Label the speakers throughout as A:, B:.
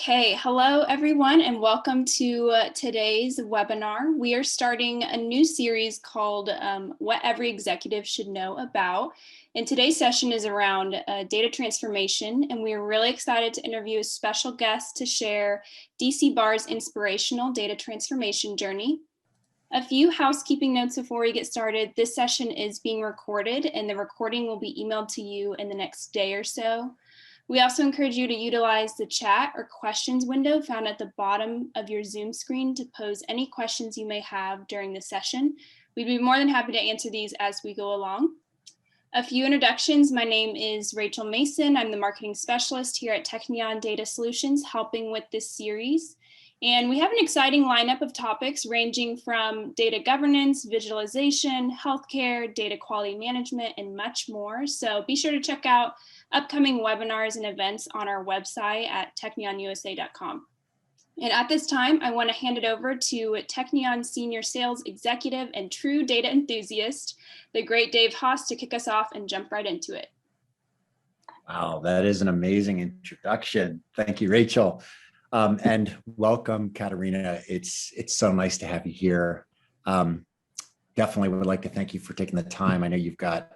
A: Okay, hello everyone and welcome to today's webinar. We are starting a new series called What Every Executive Should Know About. And today's session is around data transformation, and we are really excited to interview a special guest to share DC Bar's inspirational data transformation journey. A few housekeeping notes before we get started. This session is being recorded and the recording will be emailed to you in the next day or so. We also encourage you to utilize the chat or questions window found at the bottom of your Zoom screen to pose any questions you may have during the session. We'd be more than happy to answer these as we go along. A few introductions. My name is Rachel Mason. I'm the marketing specialist here at Technion Data Solutions, helping with this series. And we have an exciting lineup of topics ranging from data governance, visualization, healthcare, data quality management, and much more. So be sure to check out upcoming webinars and events on our website at technionusa.com. And at this time, I want to hand it over to Technion Senior Sales Executive and true data enthusiast, the great Dave Haas, to kick us off and jump right into it.
B: Wow, that is an amazing introduction. Thank you, Rachel. And welcome, Katerina. It's so nice to have you here. Definitely would like to thank you for taking the time. I know you've got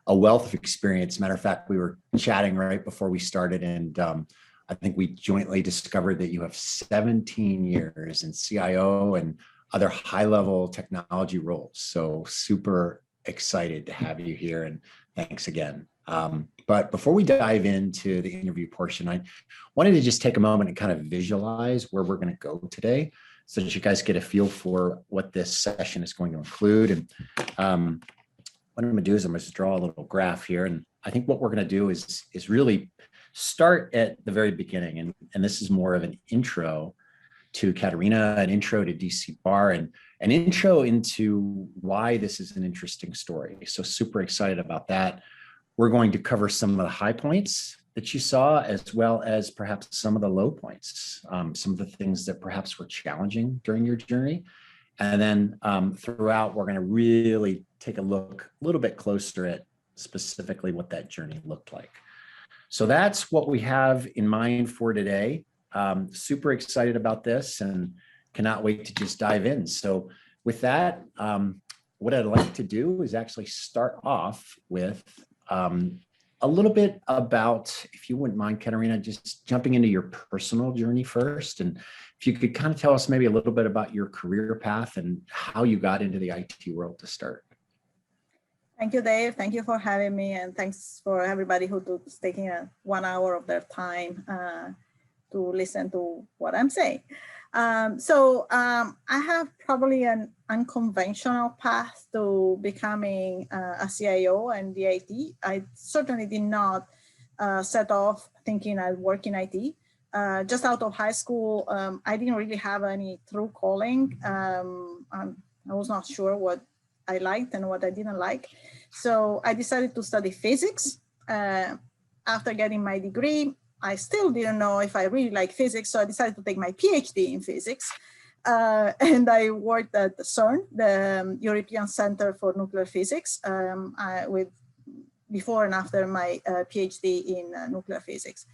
B: a wealth of experience. Matter of fact, we were chatting right before we started, and I think we jointly discovered that you have 17 years in CIO and other high-level technology roles. So super excited to have you here, and thanks again. But before we dive into the interview portion, I wanted to just take a moment and kind of visualize where we're going to go today so that you guys get a feel for what this session is going to include. And what I'm going to do is I'm going to draw a little graph here. And I think what we're going to do is really start at the very beginning. And this is more of an intro to Katerina, an intro to DC Bar, and an intro into why this is an interesting story. So super excited about that. We're going to cover some of the high points that you saw, as well as perhaps some of the low points, some of the things that perhaps were challenging during your journey. And then throughout, we're going to really take a look a little bit closer at specifically what that journey looked like. So that's what we have in mind for today. Super excited about this and cannot wait to just dive in. So with that, what I'd like to do is actually start off with a little bit about, if you wouldn't mind, Katerina, just jumping into your personal journey first. And if you could kind of tell us maybe a little bit about your career path and how you got into the IT world to start.
C: Thank you, Dave. Thank you for having me. And thanks for everybody who's taking 1 hour of their time to listen to what I'm saying. I have probably an unconventional path to becoming a CIO and the IT. I certainly did not set off thinking I'd work in IT. Just out of high school, I didn't really have any true calling. I was not sure what I liked and what I didn't like. So I decided to study physics. After getting my degree, I still didn't know if I really like physics, so I decided to take my PhD in physics. And I worked at CERN, the European Center for Nuclear Physics, before and after my PhD in nuclear physics.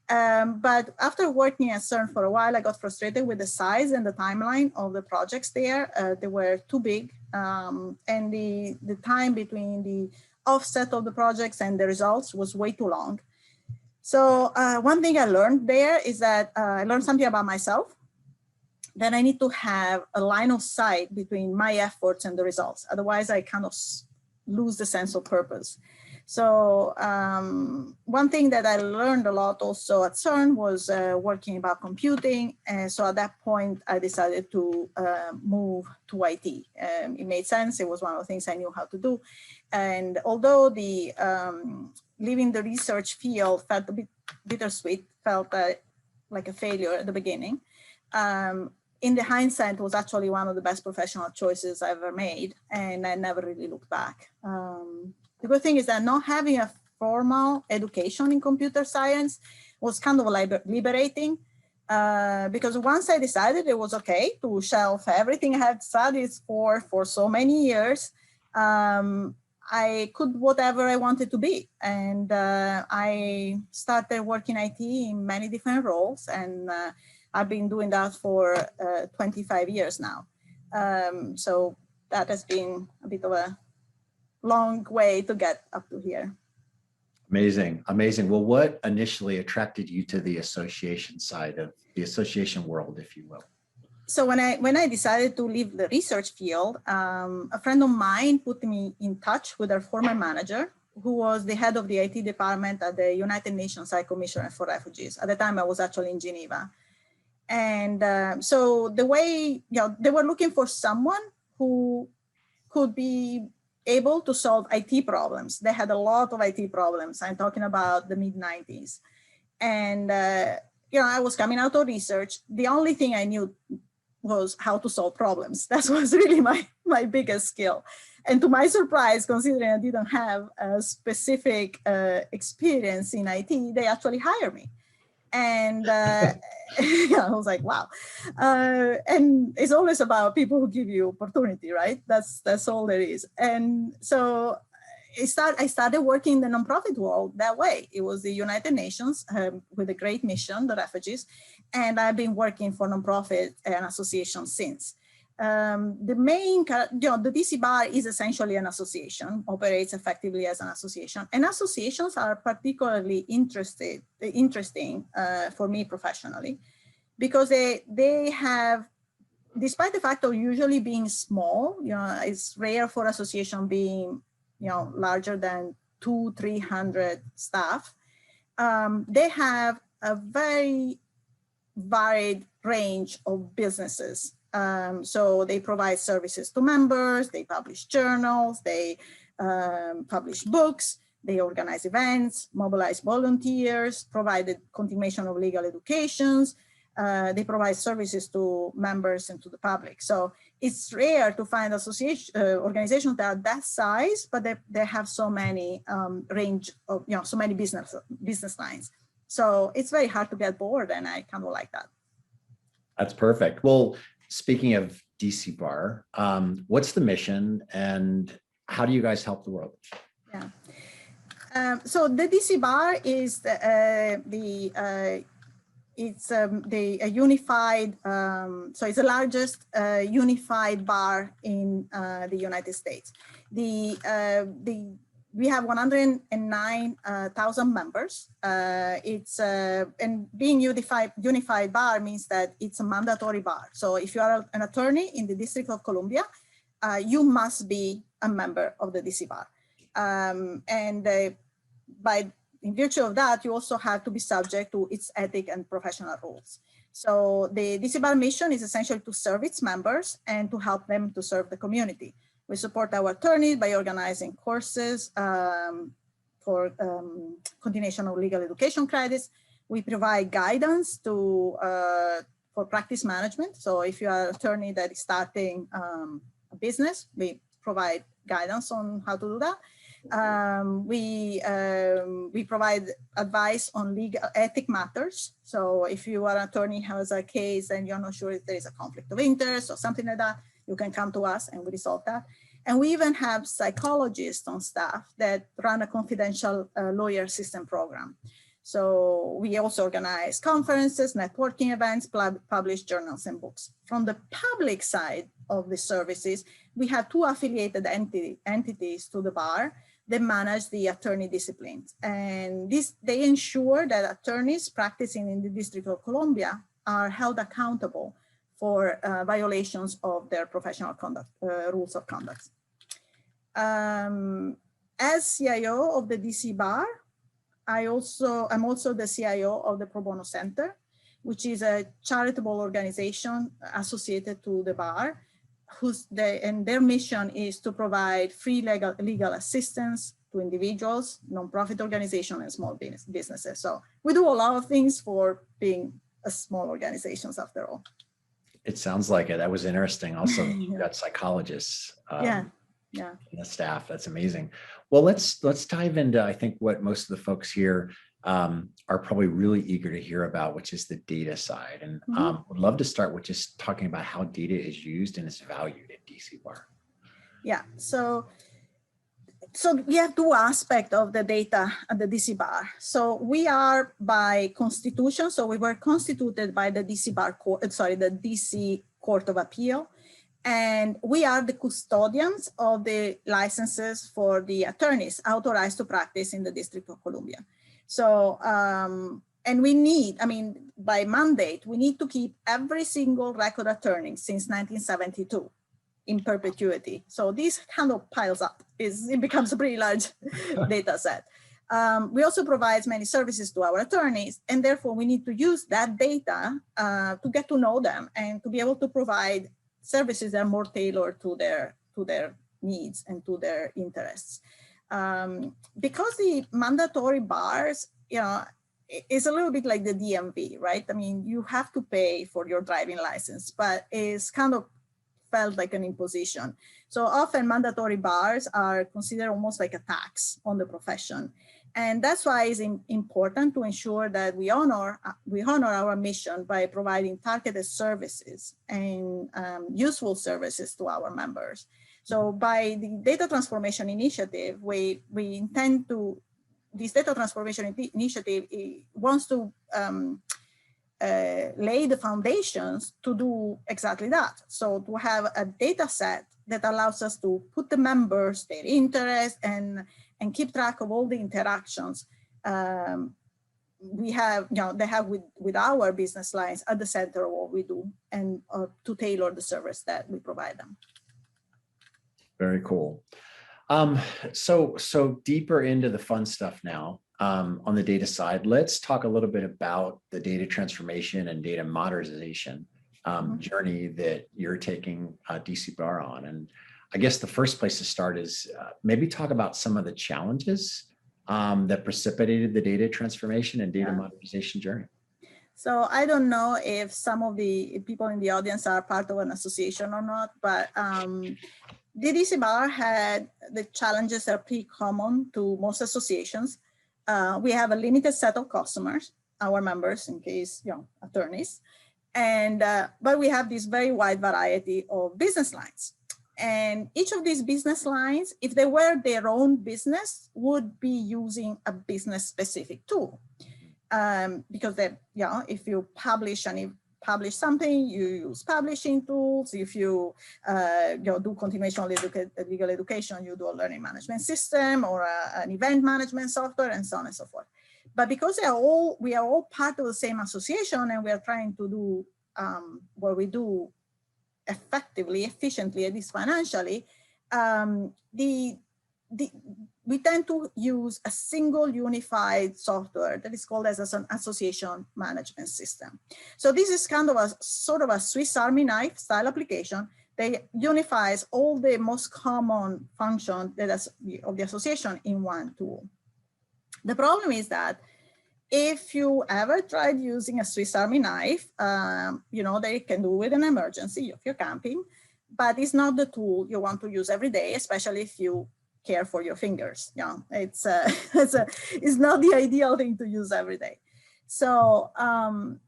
C: But after working at CERN for a while, I got frustrated with the size and the timeline of the projects there. They were too big, and the time between the offset of the projects and the results was way too long. So one thing I learned there is that I learned something about myself, that I need to have a line of sight between my efforts and the results. Otherwise, I kind of lose the sense of purpose. So one thing that I learned a lot also at CERN was working about computing. And so at that point, I decided to move to IT. It made sense. It was one of the things I knew how to do. And although the leaving the research field felt a bit bittersweet, felt like a failure at the beginning, in the hindsight, it was actually one of the best professional choices I ever made. And I never really looked back. The good thing is that not having a formal education in computer science was kind of liberating, because once I decided it was okay to shelf everything I had studied for so many years, I could whatever I wanted to be. And I started working IT in many different roles, and I've been doing that for 25 years now. So that has been a bit of a long way to get up to here.
B: Amazing, amazing. Well, what initially attracted you to the association side of the association world, if you will?
C: So when I decided to leave the research field, a friend of mine put me in touch with our former manager, who was the head of the IT department at the United Nations High Commissioner for Refugees. At the time, I was actually in Geneva. And so the way, they were looking for someone who could be able to solve IT problems. They had a lot of IT problems. I'm talking about the mid-90s. And, I was coming out of research. The only thing I knew was how to solve problems. That was really my biggest skill. And to my surprise, considering I didn't have a specific experience in IT, they actually hired me. And I was like, wow. And it's always about people who give you opportunity, right? That's all there is. And so I started working in the nonprofit world that way. It was the United Nations with a great mission, the refugees. And I've been working for nonprofit and associations since. The main, the DC Bar is essentially an association, operates effectively as an association. And associations are particularly interesting for me professionally, because they have, despite the fact of usually being small, it's rare for association being, larger than 200-300 staff. They have a very varied range of businesses. So they provide services to members, they publish journals, they publish books, they organize events, mobilize volunteers, provide the continuation of legal educations, they provide services to members and to the public. So it's rare to find organizations that are that size, but they have so many range of, so many business lines. So it's very hard to get bored, and I kind of like that.
B: That's perfect. Well, speaking of DC Bar, what's the mission and how do you guys help the world?
C: Yeah. So the DC Bar is a unified, so it's the largest unified bar in the United States. We have 109,000 members. And being unified bar means that it's a mandatory bar. So if you are an attorney in the District of Columbia, you must be a member of the DC Bar. In virtue of that, you also have to be subject to its ethic and professional rules. So the DC Bar mission is essentially to serve its members and to help them to serve the community. We support our attorneys by organizing courses for continuation of legal education credits. We provide guidance for practice management. So if you are an attorney that is starting a business, we provide guidance on how to do that. We provide advice on legal ethic matters. So if you are an attorney who has a case and you're not sure if there is a conflict of interest or something like that, you can come to us and we resolve that. And we even have psychologists on staff that run a confidential lawyer assistant program. So we also organize conferences, networking events, publish journals and books. From the public side of the services, we have two affiliated entities to the bar that manage the attorney disciplines. And they ensure that attorneys practicing in the District of Columbia are held accountable for violations of their professional conduct, rules of conduct. As CIO of the DC Bar, I'm also the CIO of the Pro Bono Center, which is a charitable organization associated to the bar, and their mission is to provide free legal assistance to individuals, nonprofit organizations, and small businesses. So we do a lot of things for being a small organizations after all.
B: It sounds like it. That was interesting. Also, you got psychologists.
C: Yeah.
B: In the staff. That's amazing. Well, let's dive into, I think, what most of the folks here are probably really eager to hear about, which is the data side. And would love to start with just talking about how data is used and is valued at DC Bar.
C: Yeah. So So we have two aspects of the data at the DC bar. So we are by constitution. So we were constituted by the DC bar court, the DC Court of Appeal. And we are the custodians of the licenses for the attorneys authorized to practice in the District of Columbia. So, and we need, by mandate, we need to keep every single record attorney since 1972 in perpetuity. So this kind of piles up. It becomes a pretty large data set. We also provide many services to our attorneys, and therefore we need to use that data to get to know them and to be able to provide services that are more tailored to their needs and to their interests. Because the mandatory bars, is a little bit like the DMV, right? You have to pay for your driving license, but it's kind of felt like an imposition. So often mandatory bars are considered almost like a tax on the profession. And that's why it's important to ensure that we honor our mission by providing targeted services and useful services to our members. So by the data transformation initiative, we intend to, this data transformation initiative wants to lay the foundations to do exactly that. So to have a data set that allows us to put the members, their interests, and keep track of all the interactions we have, they have with our business lines at the center of what we do, and to tailor the service that we provide them.
B: Very cool. So deeper into the fun stuff now. On the data side, let's talk a little bit about the data transformation and data modernization journey that you're taking DC Bar on. And I guess the first place to start is maybe talk about some of the challenges that precipitated the data transformation and data modernization journey.
C: So I don't know if some of the people in the audience are part of an association or not, but the DC Bar had the challenges that are pretty common to most associations. We have a limited set of customers, our members, in case, attorneys, and but we have this very wide variety of business lines. And each of these business lines, if they were their own business, would be using a business-specific tool. Because if you publish something, you use publishing tools. If you do continuation legal education, you do a learning management system or an event management software, and so on and so forth. But because we are all part of the same association, and we are trying to do what we do effectively, efficiently, at least financially, we tend to use a single unified software that is called as an association management system. So this is kind of a sort of a Swiss Army knife style application that unifies all the most common functions of the association in one tool. The problem is that if you ever tried using a Swiss Army knife, they can do with an emergency if you're camping, but it's not the tool you want to use every day, especially if you care for your fingers. It's not the ideal thing to use every day. So, and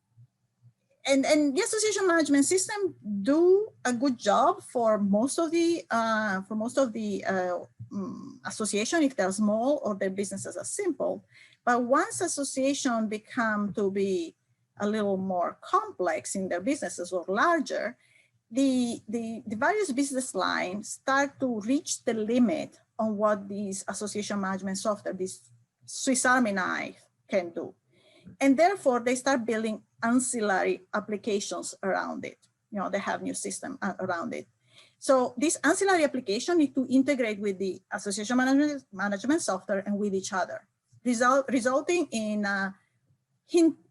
C: the association management system do a good job for most of the association if they're small or their businesses are simple. But once association become to be a little more complex in their businesses or larger, the various business lines start to reach the limit on what these association management software, this Swiss Army knife, can do. And therefore, they start building ancillary applications around it. They have new system around it. So this ancillary application need to integrate with the association management software and with each other, resulting in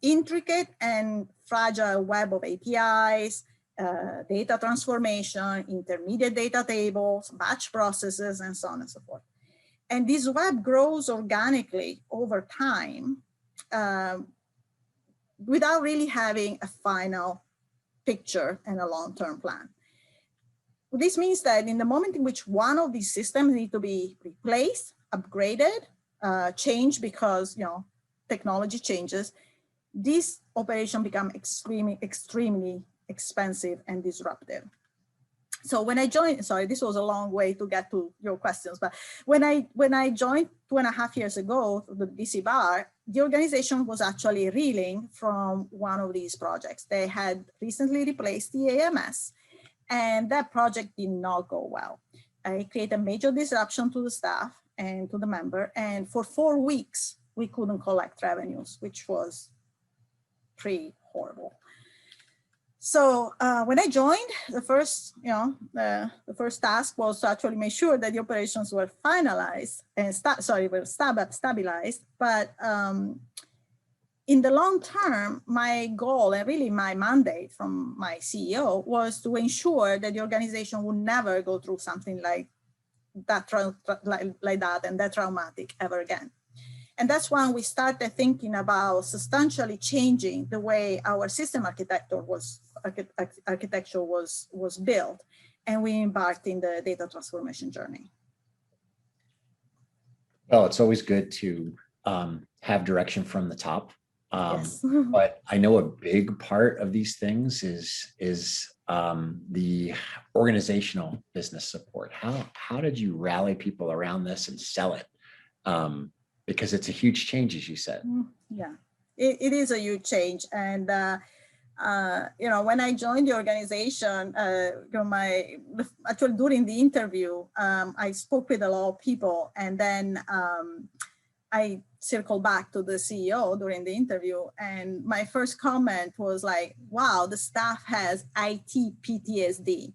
C: intricate and fragile web of APIs, data transformation, intermediate data tables, batch processes, and so on and so forth. And this web grows organically over time without really having a final picture and a long-term plan. This means that in the moment in which one of these systems need to be replaced, upgraded, changed because technology changes, this operation becomes extremely expensive and disruptive. So when I joined, sorry, this was a long way to get to your questions, but when I joined 2.5 years ago, the DC Bar, the organization was actually reeling from one of these projects. They had recently replaced the AMS, and that project did not go well. It created a major disruption to the staff and to the member, and for 4 weeks, we couldn't collect revenues, which was pretty horrible. So when I joined, the first, the first task was to actually make sure that the operations were finalized and stabilized. But in the long term, my goal and really my mandate from my CEO was to ensure that the organization would never go through something like that and that traumatic ever again. And that's when we started thinking about substantially changing the way our system architecture was built, and we embarked in the data transformation journey.
B: Well, it's always good to have direction from the top.
C: Yes.
B: But I know a big part of these things is the organizational business support. How did you rally people around this and sell it? Because it's a huge change, as you said.
C: Yeah, it is a huge change. And, when I joined the organization, actually during the interview, I spoke with a lot of people, and then I circled back to the CEO during the interview. And my first comment was like, wow, the staff has IT PTSD.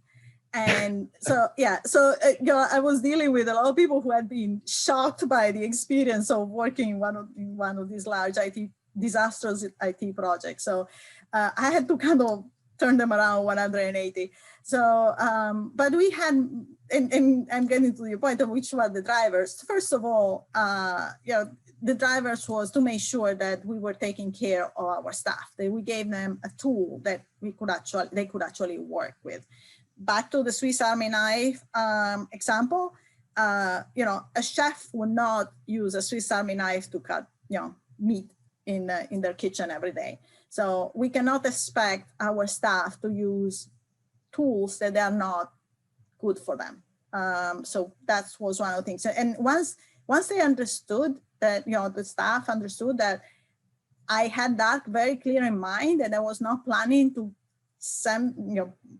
C: And so, I was dealing with a lot of people who had been shocked by the experience of working in one of these large disastrous IT projects. So I had to kind of turn them around 180. So, but we had, and I'm getting to the point of which were the drivers. First of all, the drivers was to make sure that we were taking care of our staff, that we gave them a tool that they could actually work with. Back to the Swiss Army knife example, a chef would not use a Swiss Army knife to cut, meat in their kitchen every day. So we cannot expect our staff to use tools that are not good for them. So that was one of the things. And once they understood that, the staff understood that I had that very clear in mind, and I was not planning to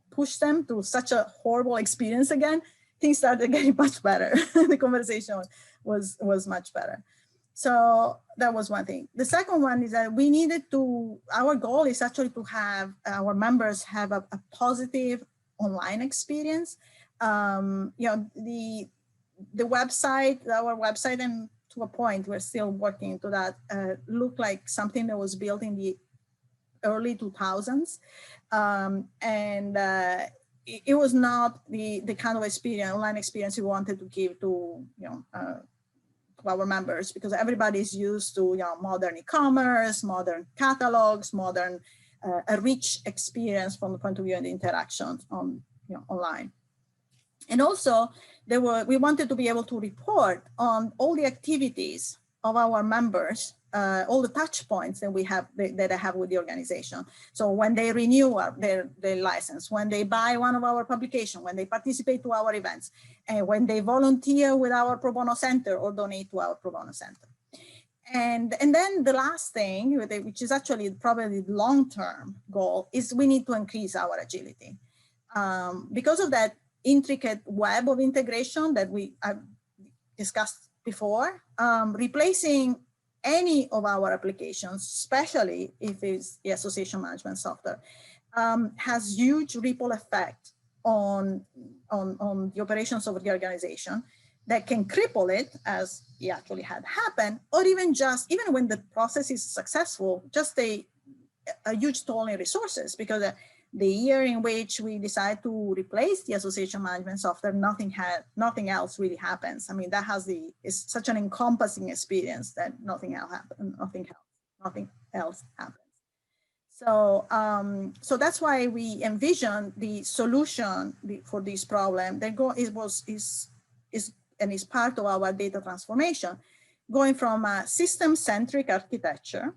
C: push them to such a horrible experience again, things started getting much better. The conversation was much better. So that was one thing. The second one is that we needed our goal is actually to have our members have a positive online experience. The website, our website, and to a point, we're still working to that, looked like something that was built in the early 2000s. It was not the kind of online experience we wanted to give to our members, because everybody's used to modern e-commerce, modern catalogs, modern a rich experience from the point of view of the interactions on online. And also we wanted to be able to report on all the activities of our members, all the touch points that I have with the organization. So when they renew their license, when they buy one of our publications, when they participate to our events, and when they volunteer with our pro bono center or donate to our pro bono center. And then the last thing, which is actually probably the long-term goal, is we need to increase our agility. Because of that intricate web of integration that I've discussed before, replacing any of our applications, especially if it's the association management software, has huge ripple effect on the operations of the organization that can cripple it, as it actually had happened, or even when the process is successful, just a huge toll in resources, because the year in which we decide to replace the association management software, nothing else really happens. I mean, it's such an encompassing experience that nothing else happens. So, so that's why we envision the solution for this problem that is part of our data transformation, going from a system-centric architecture,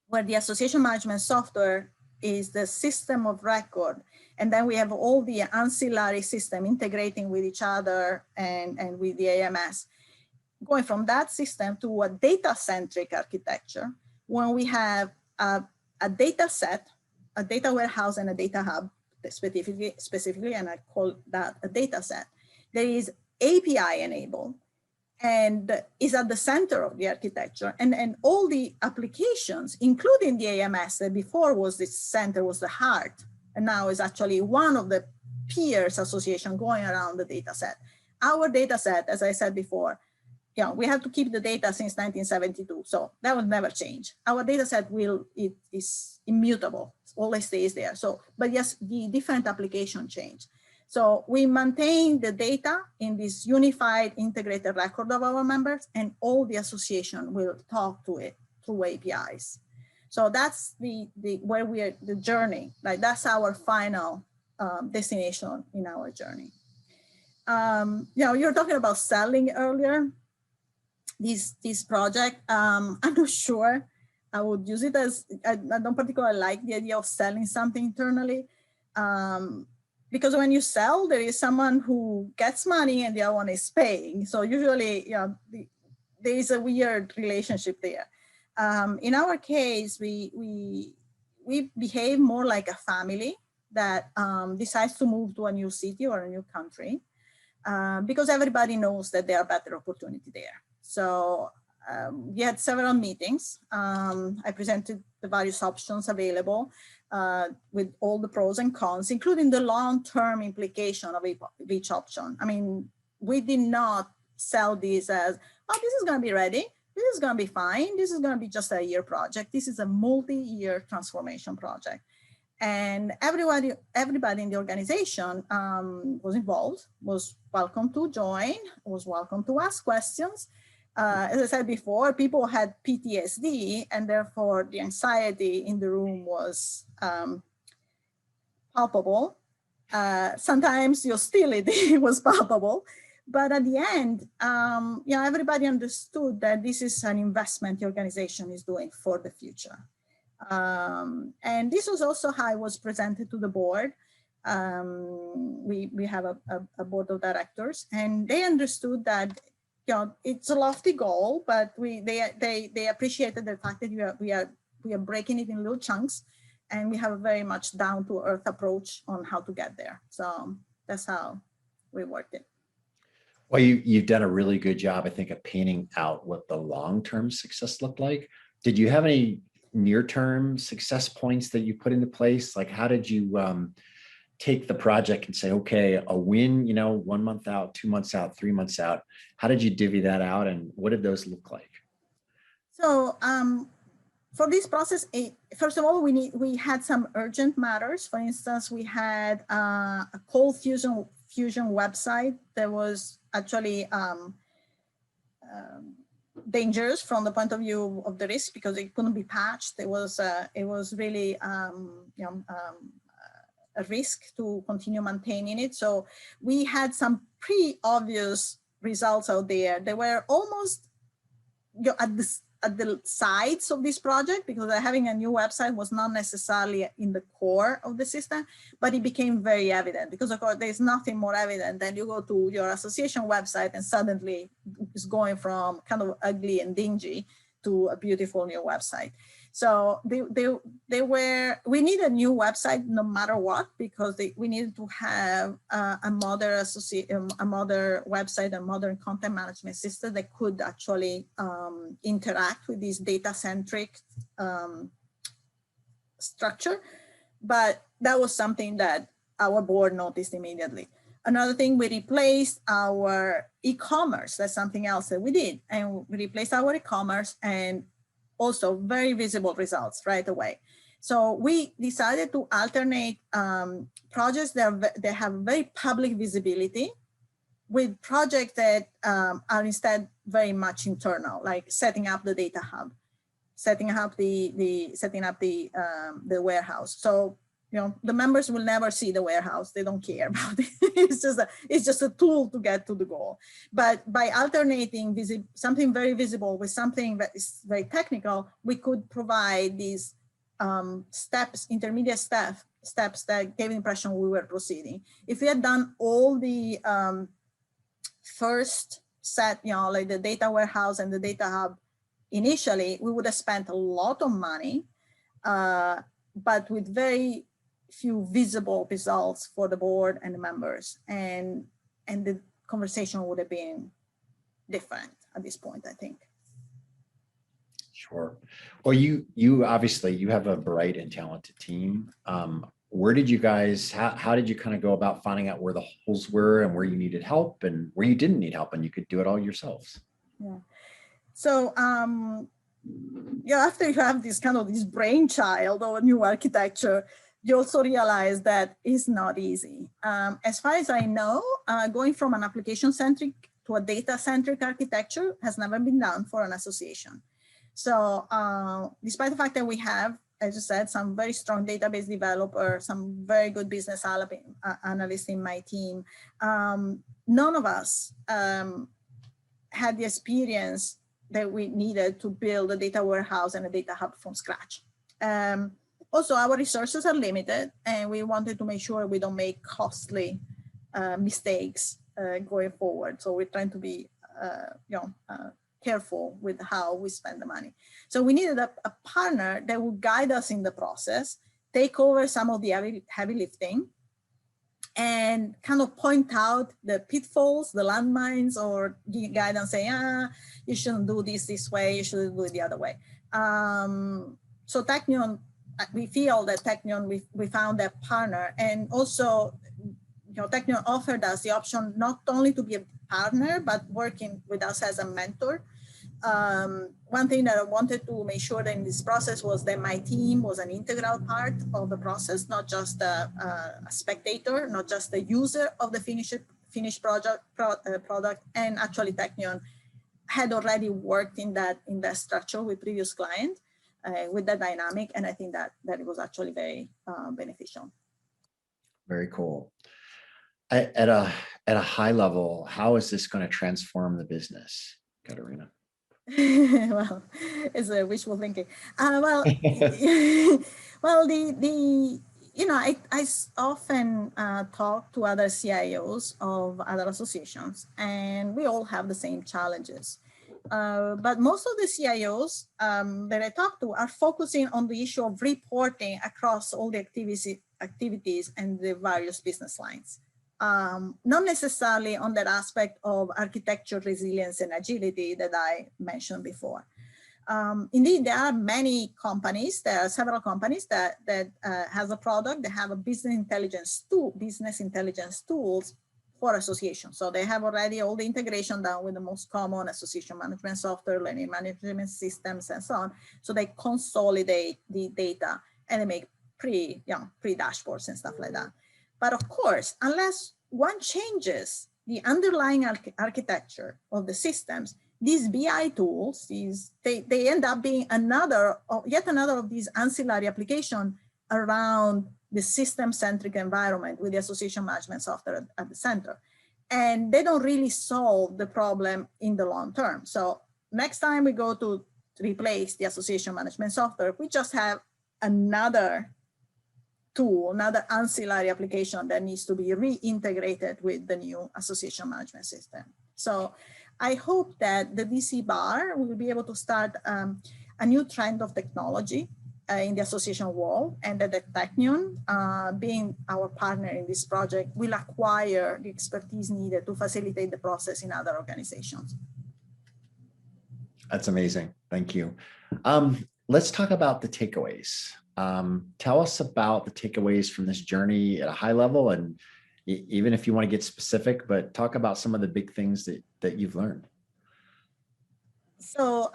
C: where the association management software is the system of record. And then we have all the ancillary system integrating with each other and with the AMS. Going from that system to a data-centric architecture, when we have a data set, a data warehouse and a data hub, specifically, and I call that a data set, there is API enabled and is at the center of the architecture. And all the applications, including the AMS that before was the center, was the heart, and now is actually one of the peers association going around the data set. Our data set, as I said before, we have to keep the data since 1972, so that will never change. Our data set is immutable, always stays there. So, but yes, the different application change. So we maintain the data in this unified integrated record of our members, and all the association will talk to it through APIs. So that's the where we are, the journey, like that's our final destination in our journey. You're talking about selling earlier. This project, I'm not sure I would use it as, I don't particularly like the idea of selling something internally. Because when you sell, there is someone who gets money and the other one is paying. So usually, there is a weird relationship there. In our case, we behave more like a family that decides to move to a new city or a new country because everybody knows that there are better opportunities there. So we had several meetings. I presented the various options available with all the pros and cons, including the long-term implication of each option. I mean, we did not sell this as, oh, this is going to be ready. This is going to be fine. This is going to be just a year project. This is a multi-year transformation project. And everybody in the organization was involved, was welcome to join, was welcome to ask questions. As I said before, people had PTSD, and therefore the anxiety in the room was palpable. Sometimes the hostility was palpable. But at the end, everybody understood that this is an investment the organization is doing for the future. And this was also how it was presented to the board. We have a board of directors, and they understood that it's a lofty goal, but they appreciated the fact that we are breaking it in little chunks, and we have a very much down to earth approach on how to get there. So that's how we worked it.
B: Well, you've done a really good job, I think, of painting out what the long-term success looked like. Did you have any near-term success points that you put into place? Like, how did you take the project and say, okay, a win, 1 month out, 2 months out, 3 months out? How did you divvy that out, and what did those look like?
C: So for this process, first of all, we had some urgent matters. For instance, we had a cold fusion website that was actually dangerous from the point of view of the risk because it couldn't be patched. It was really a risk to continue maintaining it. So we had some pretty obvious results out there. They were almost at the sides of this project, because having a new website was not necessarily in the core of the system, but it became very evident because, of course, there's nothing more evident than you go to your association website and suddenly it's going from kind of ugly and dingy to a beautiful new website. So we need a new website no matter what, because we needed to have a modern website, a modern content management system that could actually interact with this data-centric structure. But that was something that our board noticed immediately. Another thing, we replaced our e-commerce. That's something else that we did. And we replaced our e-commerce, and also very visible results right away. So we decided to alternate projects that have very public visibility with projects that are instead very much internal, like setting up the data hub, setting up the warehouse. So the members will never see the warehouse. They don't care about it. It's just a tool to get to the goal. But by alternating something very visible with something that is very technical, we could provide this intermediate steps that gave the impression we were proceeding. If we had done all the first set, like the data warehouse and the data hub initially, we would have spent a lot of money, but with very few visible results for the board and the members, and the conversation would have been different at this point, I think.
B: Sure. Well, you obviously you have a bright and talented team. Where did you guys, how did you kind of go about finding out where the holes were and where you needed help and where you didn't need help and you could do it all yourselves?
C: Yeah. So, after you have this brainchild of a new architecture, you also realize that it's not easy. As far as I know, going from an application-centric to a data-centric architecture has never been done for an association. So despite the fact that we have, as you said, some very strong database developers, some very good business analysts in my team, none of us had the experience that we needed to build a data warehouse and a data hub from scratch. Also, our resources are limited, and we wanted to make sure we don't make costly mistakes going forward. So we're trying to be, careful with how we spend the money. So we needed a partner that would guide us in the process, take over some of the heavy lifting, and kind of point out the pitfalls, the landmines, or give guidance, say, you shouldn't do this way, you should do it the other way. So Technion, we feel that Technion, we found that partner, and also, Technion offered us the option not only to be a partner, but working with us as a mentor. One thing that I wanted to make sure that in this process was that my team was an integral part of the process, not just a spectator, not just a user of the finished product. And actually, Technion had already worked in that structure with previous clients with that dynamic, and I think that it was actually very beneficial.
B: Very cool. At a high level, how is this going to transform the business, Katerina?
C: Well, it's a wishful thinking. Well, I often talk to other CIOs of other associations, and we all have the same challenges. But most of the CIOs that I talk to are focusing on the issue of reporting across all the activities and the various business lines. Not necessarily on that aspect of architecture, resilience, and agility that I mentioned before. Indeed, there are many companies, there are several companies that has a product, they have a business intelligence tools for associations. So they have already all the integration done with the most common association management software, learning management systems, and so on. So they consolidate the data and they make pre dashboards and stuff like that. But of course, unless one changes the underlying architecture of the systems, these BI tools, they end up being yet another of these ancillary applications around the system-centric environment with the association management software at the center. And they don't really solve the problem in the long term. So next time we go to replace the association management software, we just have another tool, another ancillary application that needs to be reintegrated with the new association management system. So I hope that the DC bar will be able to start a new trend of technology in the association world, and that the Technion, being our partner in this project, will acquire the expertise needed to facilitate the process in other organizations.
B: That's amazing. Thank you. Let's talk about the takeaways. Tell us about the takeaways from this journey at a high level, and even if you want to get specific, but talk about some of the big things that you've learned. So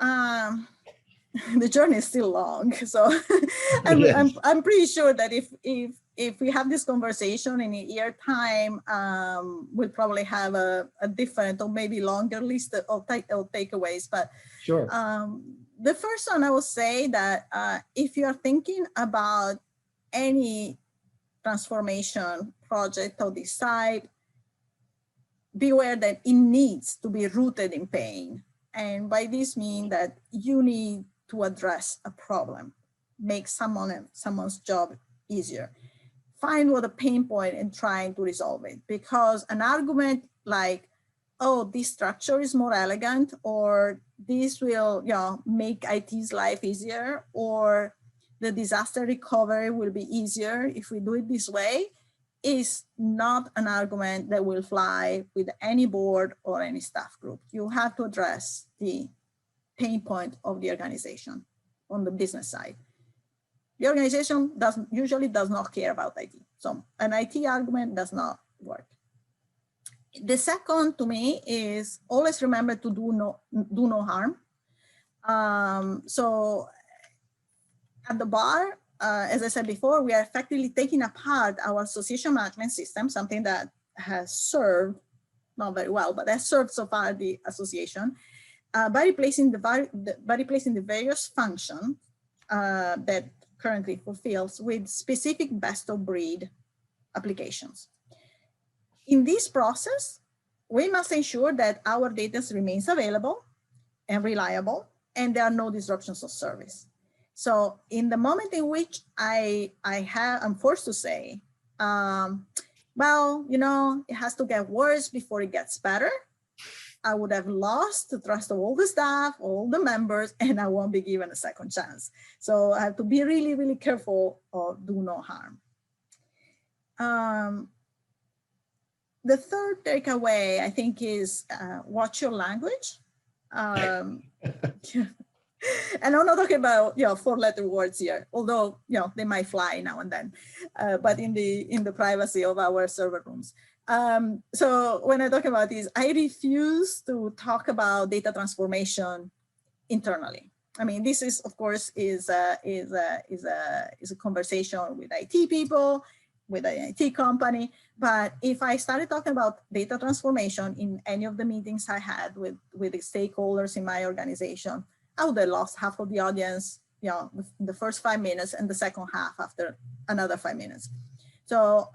C: the journey is still long. So I'm pretty sure that if we have this conversation in a year time, we'll probably have a different or maybe longer list of takeaways. But
B: sure.
C: The first one, I will say that if you are thinking about any transformation project of this type, beware that it needs to be rooted in pain. And by this mean that you need to address a problem. make someone's job easier. Find what the pain point and trying to resolve it, because an argument like, oh, this structure is more elegant, or this will, make IT's life easier, or the disaster recovery will be easier if we do it this way, is not an argument that will fly with any board or any staff group. You have to address the pain point of the organization on the business side. The organization usually does not care about IT. So an IT argument does not work. The second, to me, is always remember to do no harm. So at the bar, as I said before, we are effectively taking apart our association management system, something that has served, not very well, but has served so far the association, by replacing the various functions that currently fulfills with specific best of breed applications. In this process, we must ensure that our data remains available and reliable, and there are no disruptions of service. So in the moment in which I'm forced to say, well, it has to get worse before it gets better, I would have lost the trust of all the staff, all the members, and I won't be given a second chance. So I have to be really, really careful of do no harm. The third takeaway, I think, is watch your language. And I'm not talking about 4-letter words here, although they might fly now and then, but in the privacy of our server rooms. So when I talk about this, I refuse to talk about data transformation internally. I mean, this is, of course, is a conversation with IT people, with an IT company. But if I started talking about data transformation in any of the meetings I had with the stakeholders in my organization, I would have lost half of the audience, the first 5 minutes, and the second half after another 5 minutes. So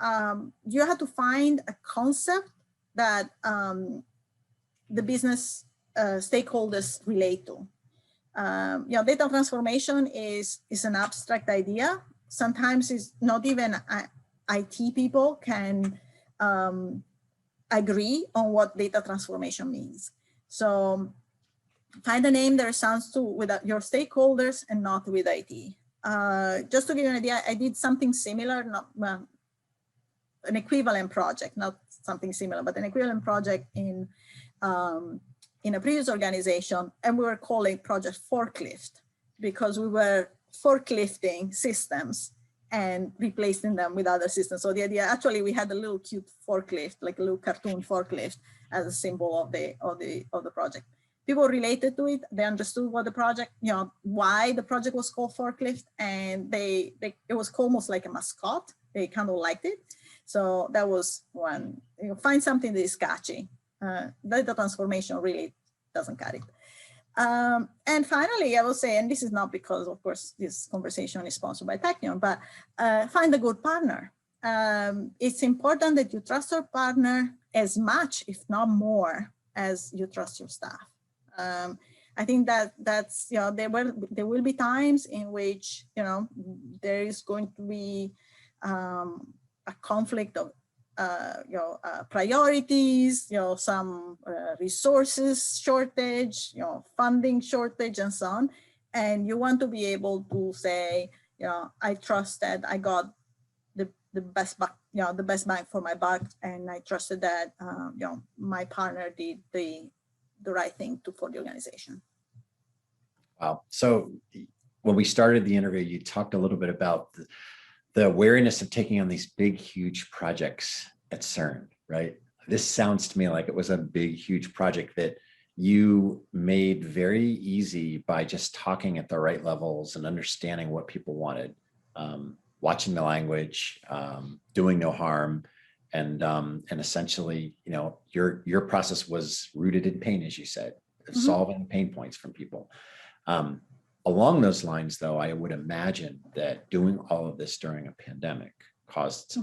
C: you have to find a concept that the business stakeholders relate to. Data transformation is an abstract idea. Sometimes it's not even IT people can agree on what data transformation means. So find a name that sounds to with your stakeholders and not with IT. Just to give you an idea, I did something similar, not an equivalent project, not something similar, but an equivalent project in a previous organization, and we were calling Project Forklift because we were forklifting systems and replacing them with other systems. So the idea, actually, we had a little cute forklift, like a little cartoon forklift, as a symbol of the project. People related to it. They understood what the project, why the project was called Forklift, and it was almost like a mascot. They kind of liked it. So that was one. Find something that is catchy. Data transformation really doesn't cut it. And finally, I will say, and this is not because, of course, this conversation is sponsored by Technion, but find a good partner. It's important that you trust your partner as much, if not more, as you trust your staff. I think that's there will be times in which there is going to be a conflict of priorities, some resources shortage, funding shortage, and so on. And you want to be able to say, I trust that I got the best bang for my buck, and I trusted that my partner did the right thing for the organization.
B: Wow. So when we started the interview, you talked a little bit about the awareness of taking on these big, huge projects at CERN, right? This sounds to me like it was a big, huge project that you made very easy by just talking at the right levels and understanding what people wanted, watching the language, doing no harm, and essentially, your process was rooted in pain, as you said, solving pain points from people. Along those lines, though, I would imagine that doing all of this during a pandemic caused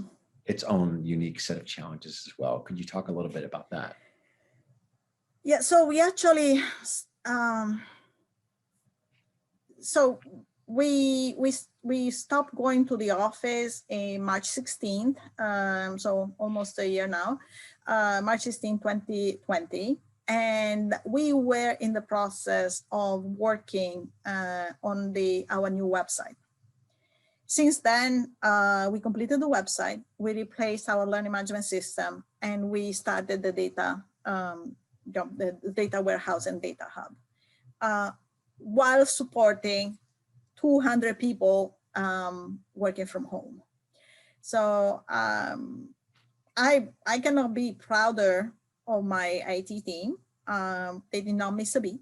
B: its own unique set of challenges as well. Could you talk a little bit about that?
C: Yeah, so we actually, we stopped going to the office in March 16th, so almost a year now, March 16, 2020. And we were in the process of working on our new website. Since then, we completed the website, we replaced our learning management system, and we started the data, the data warehouse and data hub, while supporting 200 people working from home. So I cannot be prouder of my IT team. They did not miss a beat.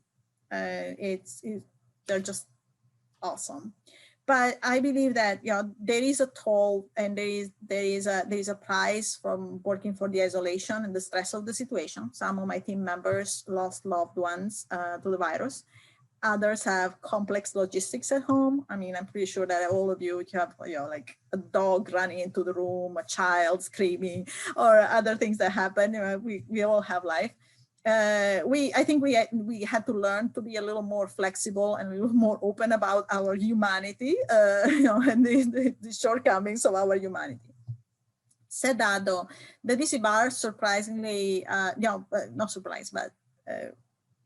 C: They're just awesome. But I believe that there is a toll, and there is a price from working for the isolation and the stress of the situation. Some of my team members lost loved ones to the virus. Others have complex logistics at home. I mean, I'm pretty sure that all of you have, like a dog running into the room, a child screaming, or other things that happen. We all have life. I think we had to learn to be a little more flexible and a little more open about our humanity, and the shortcomings of our humanity. Said that though, the DC bar surprisingly, not surprised, but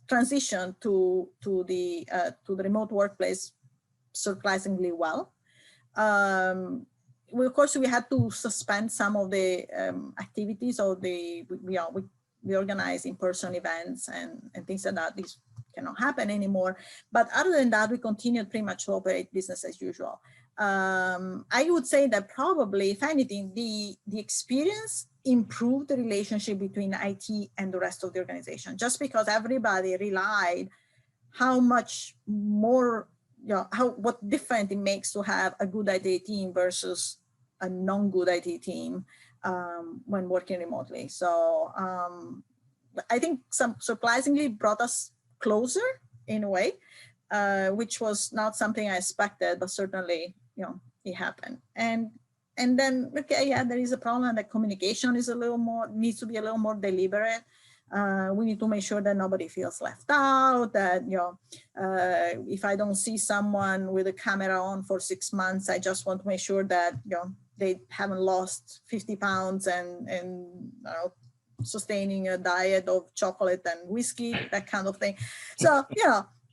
C: transition to the remote workplace surprisingly well. Of course, we had to suspend some of the activities, or we organize in-person events and things like that. These cannot happen anymore. But other than that, we continued pretty much to operate business as usual. I would say that probably, if anything, the experience improved the relationship between IT and the rest of the organization, just because everybody relied how much more, what different it makes to have a good IT team versus a non-good IT team when working remotely. So I think some surprisingly brought us closer in a way, which was not something I expected, but certainly, it happened. And then, okay, yeah, there is a problem that communication is needs to be a little more deliberate. We need to make sure that nobody feels left out, that, if I don't see someone with a camera on for 6 months, I just want to make sure that, they haven't lost 50 pounds and sustaining a diet of chocolate and whiskey, that kind of thing. So,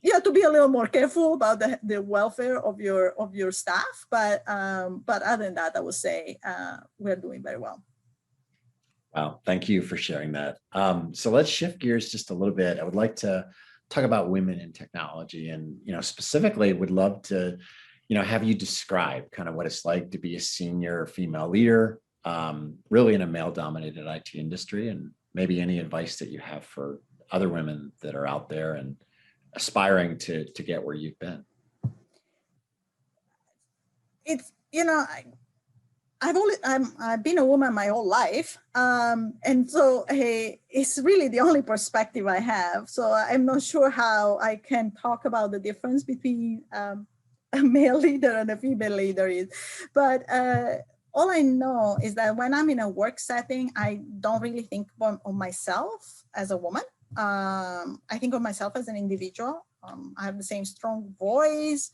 C: you have to be a little more careful about the welfare of your staff. But other than that, I would say we're doing very well.
B: Wow, thank you for sharing that. So let's shift gears just a little bit. I would like to talk about women in technology, and specifically would love to have you describe kind of what it's like to be a senior female leader, really in a male-dominated IT industry, and maybe any advice that you have for other women that are out there and aspiring to get where you've been.
C: It's, I've been a woman my whole life, and so it's really the only perspective I have. So I'm not sure how I can talk about the difference between a male leader and a female leader is. But all I know is that when I'm in a work setting, I don't really think of myself as a woman. I think of myself as an individual. I have the same strong voice,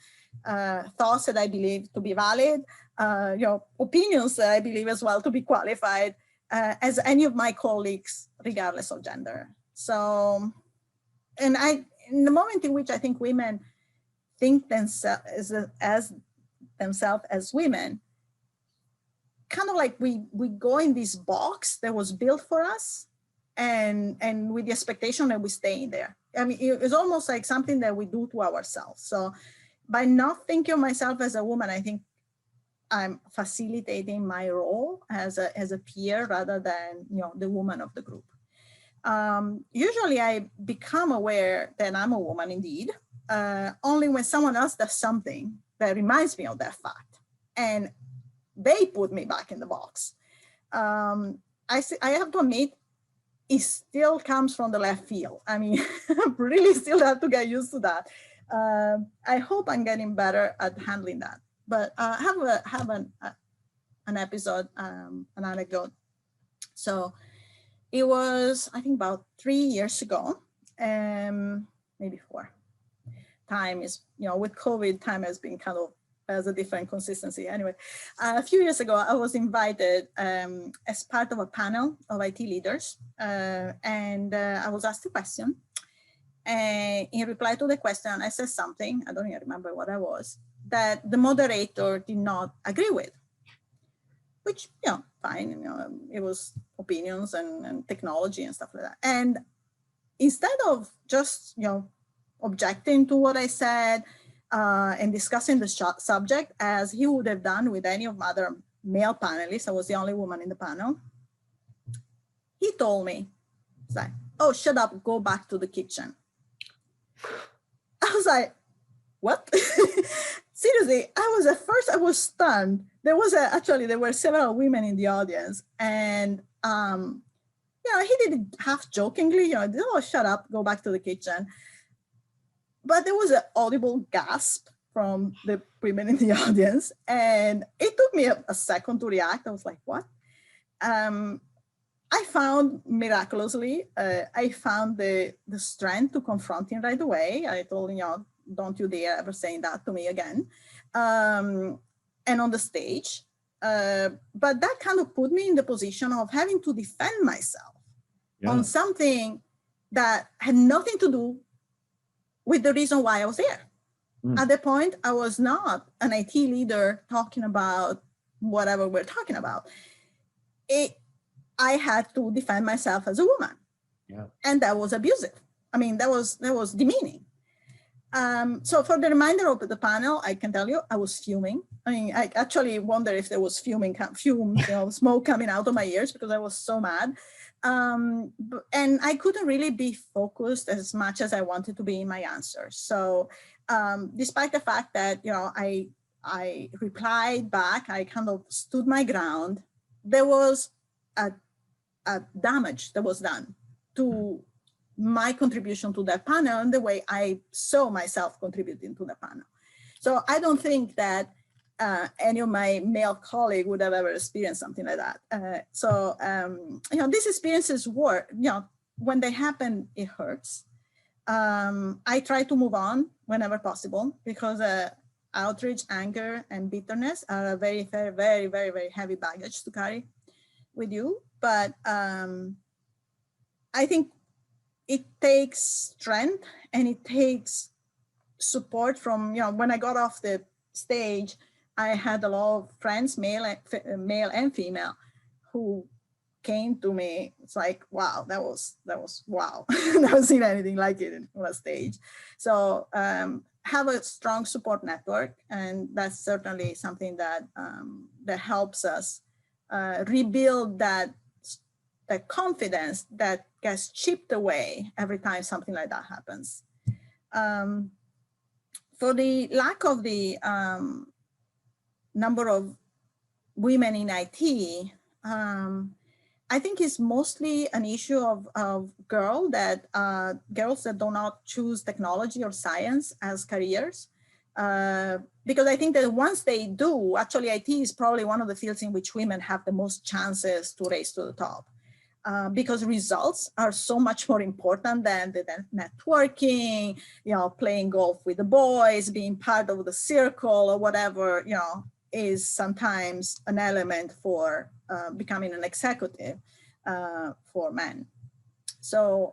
C: thoughts that I believe to be valid, opinions that I believe as well to be qualified as any of my colleagues, regardless of gender. So, and in the moment in which I think women think themselves as women, kind of like we go in this box that was built for us, and with the expectation that we stay in there. I mean, it's almost like something that we do to ourselves. So by not thinking of myself as a woman, I think I'm facilitating my role as a peer rather than the woman of the group. Usually I become aware that I'm a woman indeed, only when someone else does something that reminds me of that fact, and they put me back in the box. I have to admit, it still comes from the left field. I mean, really still have to get used to that. I hope I'm getting better at handling that. But I have an episode, an anecdote. So it was, I think, about 3 years ago, maybe 4. Time is, with COVID, time has been kind of has a different consistency. Anyway, a few years ago, I was invited as part of a panel of IT leaders, and I was asked a question. And in reply to the question, I said something, I don't even remember what I was, that the moderator did not agree with, which, fine, it was opinions and technology and stuff like that. And instead of just, objecting to what I said and discussing the subject as he would have done with any of my other male panelists, I was the only woman in the panel, he told me, it's like, oh, shut up, go back to the kitchen. I was like, what? Seriously, I was stunned. There were several women in the audience, and he did it half jokingly, oh, shut up, go back to the kitchen. But there was an audible gasp from the women in the audience, and it took me a second to react. I was like, what? I found, miraculously, the strength to confront him right away. I told him, don't you dare ever saying that to me again. And on the stage. But that kind of put me in the position of having to defend myself on something that had nothing to do with the reason why I was there. At that point, I was not an IT leader talking about whatever we're talking about. I had to defend myself as a woman. And that was abusive. I mean, that was demeaning. So for the remainder of the panel, I can tell you, I was fuming. I mean, I actually wonder if there was smoke coming out of my ears because I was so mad. And I couldn't really be focused as much as I wanted to be in my answers. So despite the fact that, I replied back, I kind of stood my ground, there was a damage that was done to my contribution to that panel and the way I saw myself contributing to the panel. So I don't think that any of my male colleagues would have ever experienced something like that. These experiences were, when they happen, it hurts. I try to move on whenever possible because outrage, anger, and bitterness are a very, very, very, very, very heavy baggage to carry with you. But I think it takes strength and it takes support from, when I got off the stage, I had a lot of friends, male and female, who came to me. It's like, wow, that was wow. Never seen anything like it on a stage. So have a strong support network, and that's certainly something that that helps us rebuild that confidence that gets chipped away every time something like that happens. For the lack of the number of women in IT, I think it's mostly an issue of girls that do not choose technology or science as careers. Because I think that once they do, actually IT is probably one of the fields in which women have the most chances to raise to the top. Because results are so much more important than the networking, playing golf with the boys, being part of the circle or whatever, is sometimes an element for becoming an executive for men. So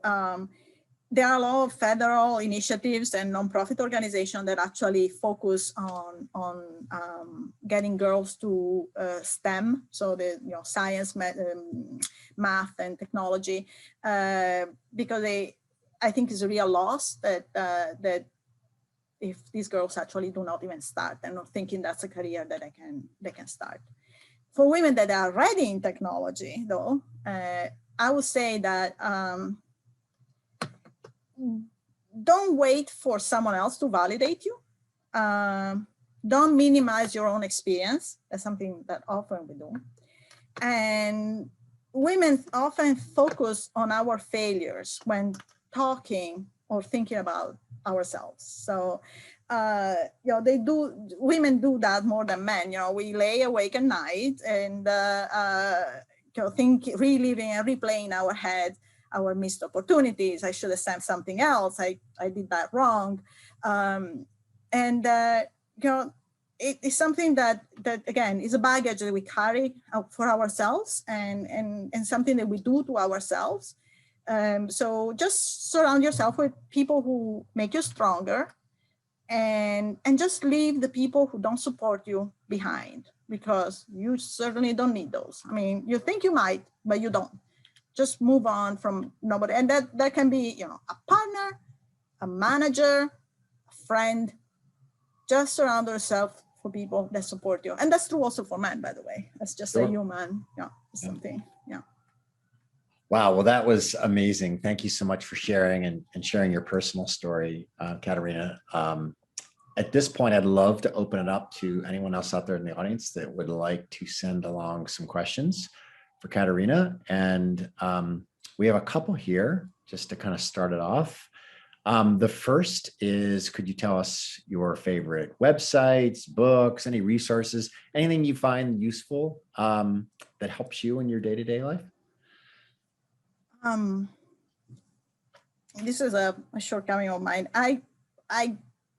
C: there are a lot of federal initiatives and nonprofit organizations that actually focus on getting girls to STEM, so the science, math, and technology, because I think it's a real loss that if these girls actually do not even start and not thinking that's a career that they can start. For women that are already in technology, though, I would say that don't wait for someone else to validate you. Don't minimize your own experience. That's something that often we do. And women often focus on our failures when talking or thinking about ourselves. So, women do that more than men. We lay awake at night and reliving and replaying in our head our missed opportunities. I should have said something else. I did that wrong. it is something that again is a baggage that we carry for ourselves and something that we do to ourselves. So just surround yourself with people who make you stronger, and just leave the people who don't support you behind, because you certainly don't need those. I mean, you think you might, but you don't. Just move on from nobody. And that can be, you know, a partner, a manager, a friend. Just surround yourself for people that support you. And that's true also for men, by the way. That's just a human, something, yeah.
B: Wow, well, that was amazing. Thank you so much for sharing and sharing your personal story, Katerina. At this point, I'd love to open it up to anyone else out there in the audience that would like to send along some questions for Katerina. And we have a couple here just to kind of start it off. The first is, could you tell us your favorite websites, books, any resources, anything you find useful that helps you in your day-to-day life?
C: This is a shortcoming of mine. I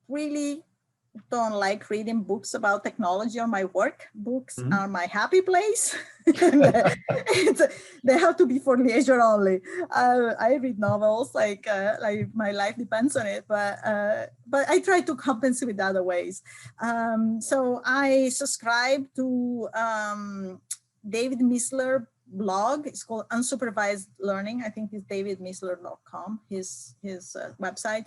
C: really don't like reading books about technology on my work. Books are my happy place. They have to be for leisure only. I read novels, like my life depends on it, but I try to compensate with other ways. So I subscribe to David Misler blog. It's called Unsupervised Learning. I think it's davidmisler.com, his website.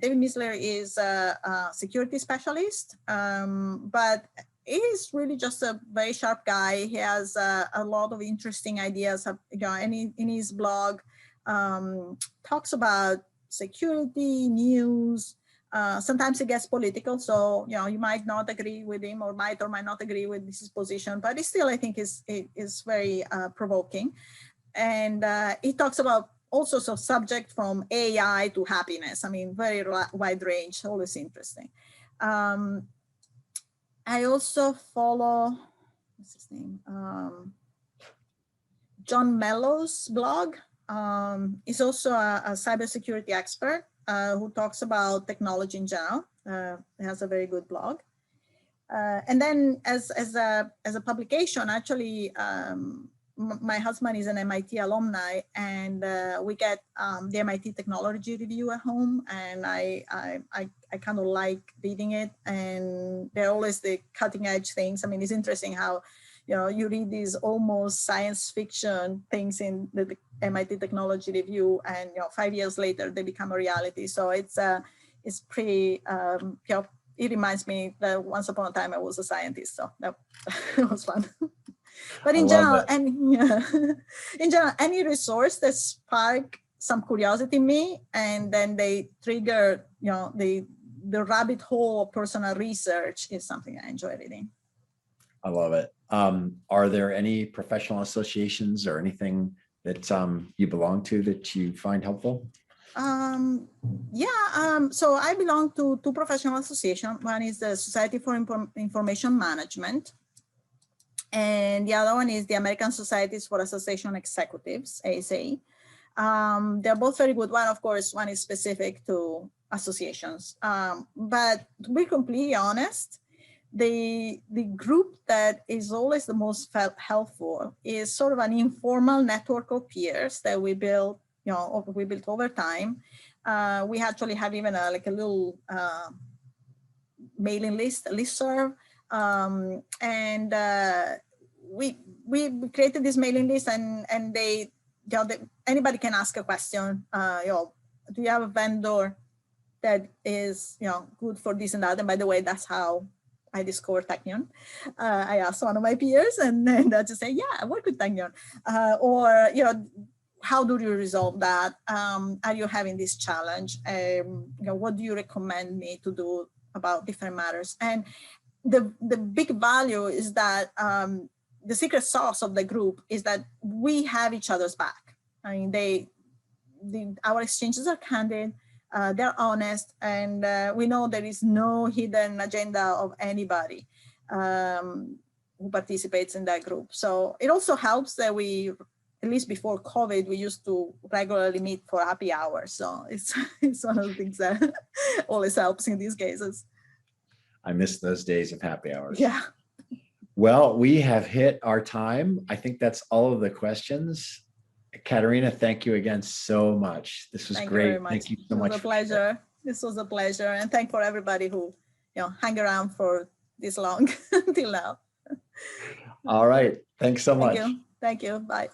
C: David Misler is a security specialist, but he's really just a very sharp guy. He has a lot of interesting ideas. In his blog, talks about security, news. Sometimes it gets political, so you might not agree with him, or might not agree with his position, but it still, I think, is very provoking. And he talks about all sorts of subjects, from AI to happiness. I mean, very wide range, always interesting. I also follow, what's his name? John Mello's blog. He's also a cybersecurity expert who talks about technology in general. He has a very good blog. And then as a publication, actually, my husband is an MIT alumni, and we get the MIT Technology Review at home, and I kind of like reading it, and they're always the cutting edge things. I mean, it's interesting how you read these almost science fiction things in the MIT Technology Review, and 5 years later they become a reality. So it's pretty. It reminds me that once upon a time I was a scientist, so that was fun. But in general, in general, any resource that spark some curiosity in me, and then they trigger, the rabbit hole of personal research, is something I enjoy reading.
B: I love it. Are there any professional associations or anything that you belong to that you find helpful?
C: So I belong to two professional associations. One is the Society for Information Management, and the other one is the American Societies for Association Executives, ASA. They're both very good. One is specific to associations. But to be completely honest, the group that is always the most helpful is sort of an informal network of peers that we built over time. We actually have even a little mailing listserv, and we created this mailing list, and anybody can ask a question. Do you have a vendor that is good for this and that? And by the way, that's how I discovered Technion. I asked one of my peers, and then they just say, "Yeah, I work with Technion," or how do you resolve that? Are you having this challenge? What do you recommend me to do about different matters? And the big value is that the secret sauce of the group is that we have each other's back. I mean, our exchanges are candid, they're honest, and we know there is no hidden agenda of anybody who participates in that group. So it also helps that we, at least before COVID, we used to regularly meet for happy hours. So it's one of the things that always helps in these cases.
B: I miss those days of happy hours.
C: Yeah.
B: Well, we have hit our time. I think that's all of the questions. Katerina, thank you again so much. This was
C: Thank
B: great.
C: you very much.
B: Thank you so
C: It was
B: much.
C: a pleasure. This was a pleasure. And thank for everybody who, hang around for this long until now.
B: All right. Thanks so much.
C: Thank you. Bye.